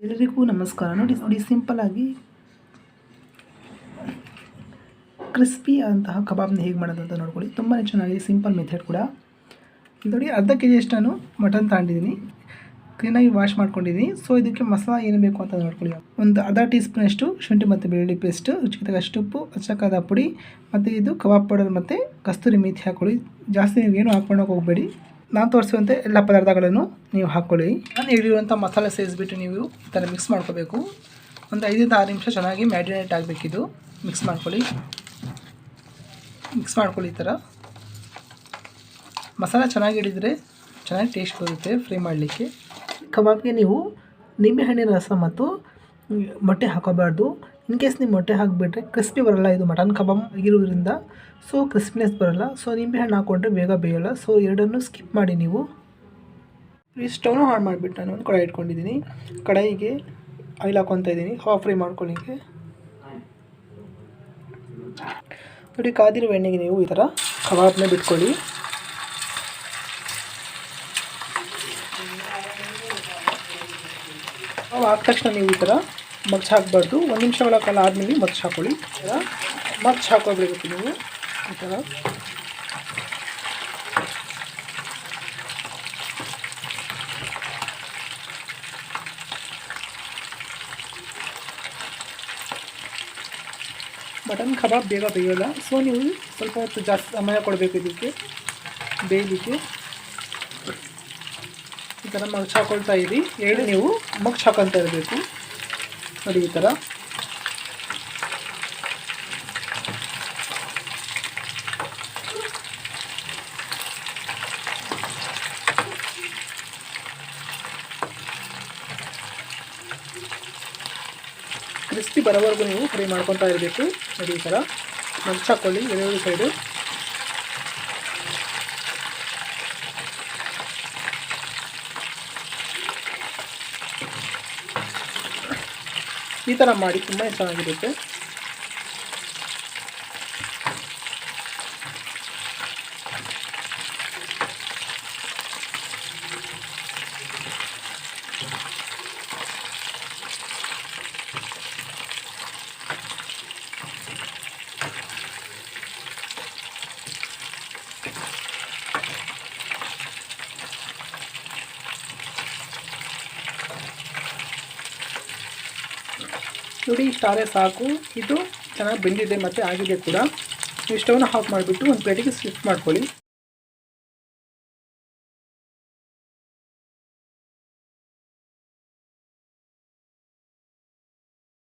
ಎಲ್ಲರಿಗೂ ನಮಸ್ಕಾರ. ನೋಡಿ ಸಿಂಪಲ್ಲಾಗಿ ಕ್ರಿಸ್ಪಿ ಅಂತಹ ಕಬಾಬ್ನ ಹೇಗೆ ಮಾಡೋದು ಅಂತ ನೋಡ್ಕೊಳ್ಳಿ. ತುಂಬಾ ಚೆನ್ನಾಗಿದೆ, ಸಿಂಪಲ್ ಮೆಥಡ್ ಕೂಡ. ನೋಡಿ, ಅರ್ಧ KG ಅಷ್ಟು ನಾನು ಮಟನ್ ತಗೊಂಡಿದ್ದೀನಿ, ಕ್ಲೀನಾಗಿ ವಾಶ್ ಮಾಡ್ಕೊಂಡಿದ್ದೀನಿ. ಸೊ ಇದಕ್ಕೆ ಮಸಾಲ ಏನು ಬೇಕು ಅಂತ ನೋಡ್ಕೊಳ್ಳಿ. ಒಂದು ಅರ್ಧ ಟೀ ಸ್ಪೂನಷ್ಟು ಶುಂಠಿ ಮತ್ತು ಬೆಳ್ಳುಳ್ಳಿ ಪೇಸ್ಟ್, ರುಚಿಗೆ ತಕ್ಕಷ್ಟು ಉಪ್ಪು, ಅಚ್ಚಕಾದ ಪುಡಿ ಮತ್ತು ಇದು ಕಬಾಬ್ ಪೌಡರ್ ಮತ್ತು ಕಸ್ತೂರಿ ಮೇಥಿ ಹಾಕ್ಕೊಳ್ಳಿ. ಜಾಸ್ತಿ ನೀವೇನು ಹಾಕ್ಕೊಳ್ಳೋಕೆ ಹೋಗಬೇಡಿ. ನಾನು ತೋರಿಸುವಂತೆ ಎಲ್ಲ ಪದಾರ್ಥಗಳನ್ನು ನೀವು ಹಾಕ್ಕೊಳ್ಳಿ. ನಾನು ಹೇಳಿರುವಂಥ ಮಸಾಲೆ ಸೇರಿಸ್ಬಿಟ್ಟು ನೀವು ಈ ಥರ ಮಿಕ್ಸ್ ಮಾಡ್ಕೋಬೇಕು. ಒಂದು 5ರಿಂದ 6 ನಿಮಿಷ ಚೆನ್ನಾಗಿ ಮ್ಯಾರಿನೇಟ್ ಆಗಬೇಕಿದು. ಮಿಕ್ಸ್ ಮಾಡ್ಕೊಳ್ಳಿ ಈ ಥರ. ಮಸಾಲೆ ಚೆನ್ನಾಗಿ ಹಿಡಿದ್ರೆ ಚೆನ್ನಾಗಿ ಟೇಸ್ಟ್ ಬರುತ್ತೆ ಫ್ರೈ ಮಾಡಲಿಕ್ಕೆ. ಕಬಾಬ್ಗೆ ನೀವು ನಿಂಬೆಹಣ್ಣಿನ ರಸ ಮತ್ತು ಮೊಟ್ಟೆ ಹಾಕೋಬಾರ್ದು. ಇನ್ ಕೇಸ್ ನೀವು ಮೊಟ್ಟೆ ಹಾಕಿಬಿಟ್ರೆ ಕ್ರಿಸ್ಪಿ ಬರೋಲ್ಲ. ಇದು ಮಟನ್ ಕಬಾಬ್ ಆಗಿರೋದ್ರಿಂದ ಸೊ ಕ್ರಿಸ್ಪಿನೆಸ್ ಬರೋಲ್ಲ. ಸೊ ನಿಂಬೆಹಣ್ಣು ಹಾಕ್ಕೊಂಡ್ರೆ ಬೇಗ ಬೇಯೋಲ್ಲ. ಸೊ ಎರಡನ್ನೂ ಸ್ಕಿಪ್ ಮಾಡಿ ನೀವು. ಈ ಸ್ಟವ್ನ ಆನ್ ಮಾಡಿಬಿಟ್ಟು ನಾನು ಒಂದು ಕಡಾಯಿ ಇಟ್ಕೊಂಡಿದ್ದೀನಿ. ಕಡಾಯಿಗೆ ಆಯಿಲ್ ಹಾಕ್ಕೊತಾ ಇದ್ದೀನಿ ಹಾಫ್ ಫ್ರೈ ಮಾಡ್ಕೊಳ್ಳಿಕ್ಕೆ. ನೋಡಿ, ಕಾದಿರೋ ಎಣ್ಣೆಗೆ ನೀವು ಈ ಥರ ಕಬಾಬ್ನ ಬಿಟ್ಕೊಳ್ಳಿ. ಆದ ತಕ್ಷಣ ನೀವು ಈ ಥರ ಮಗ್ಚ್ ಹಾಕಬಾರ್ದು. 1 ನಿಮಿಷಗಳ ಕಾಲ ಆದಮೇಲೆ ಮಗ್ಚ್ ಹಾಕ್ಕೊಳ್ಳಿ. ಈ ಥರ ಮಗ್ಚ್ ಹಾಕೋಬೇಕು ನೀವು ಈ ಥರ. ಮಟನ್ ಕಬಾಬ್ ಬೇಗ ಬೇಯೋಲ್ಲ. ಸೊ ನೀವು ಸ್ವಲ್ಪ ಹೊತ್ತು ಜಾಸ್ತಿ ಸಮಯ ಕೊಡಬೇಕು ಇದಕ್ಕೆ ಬೇಯಲಿಕ್ಕೆ. ಈ ಥರ ಮಗ್ಚ್ ಹಾಕೊಳ್ತಾ ಇರಿ. ನೀವು ಮಗ್ಚ್ ಹಾಕೊಳ್ತಾ ಇರಬೇಕು. ನೋಡಿ ಈ ಥರ. ಕ್ರಿಸ್ಪಿ ಬರೋವರೆಗೂ ನೀವು ಫ್ರೈ ಮಾಡ್ಕೊತಾ ಇರಬೇಕು. ನೋಡಿ ಈ ಥರ ಮಗ್ಚ್ ಹಾಕ್ಕೊಳ್ಳಿ ಎರಡು ಸೈಡು. ಈ ಥರ ಮಾಡಿ ತುಂಬಾ ಚೆನ್ನಾಗಿರುತ್ತೆ. ನೋಡಿ, ಇಷ್ಟಾದರೆ ಸಾಕು. ಇದು ಚೆನ್ನಾಗಿ ಬೆಂದಿದೆ ಮತ್ತು ಆಗಿದೆ ಕೂಡ. ನೀವು ಸ್ಟವ್ನ ಆಫ್ ಮಾಡಿಬಿಟ್ಟು ಒಂದು ಪ್ಲೇಟಿಗೆ ಶಿಫ್ಟ್ ಮಾಡ್ಕೊಳ್ಳಿ.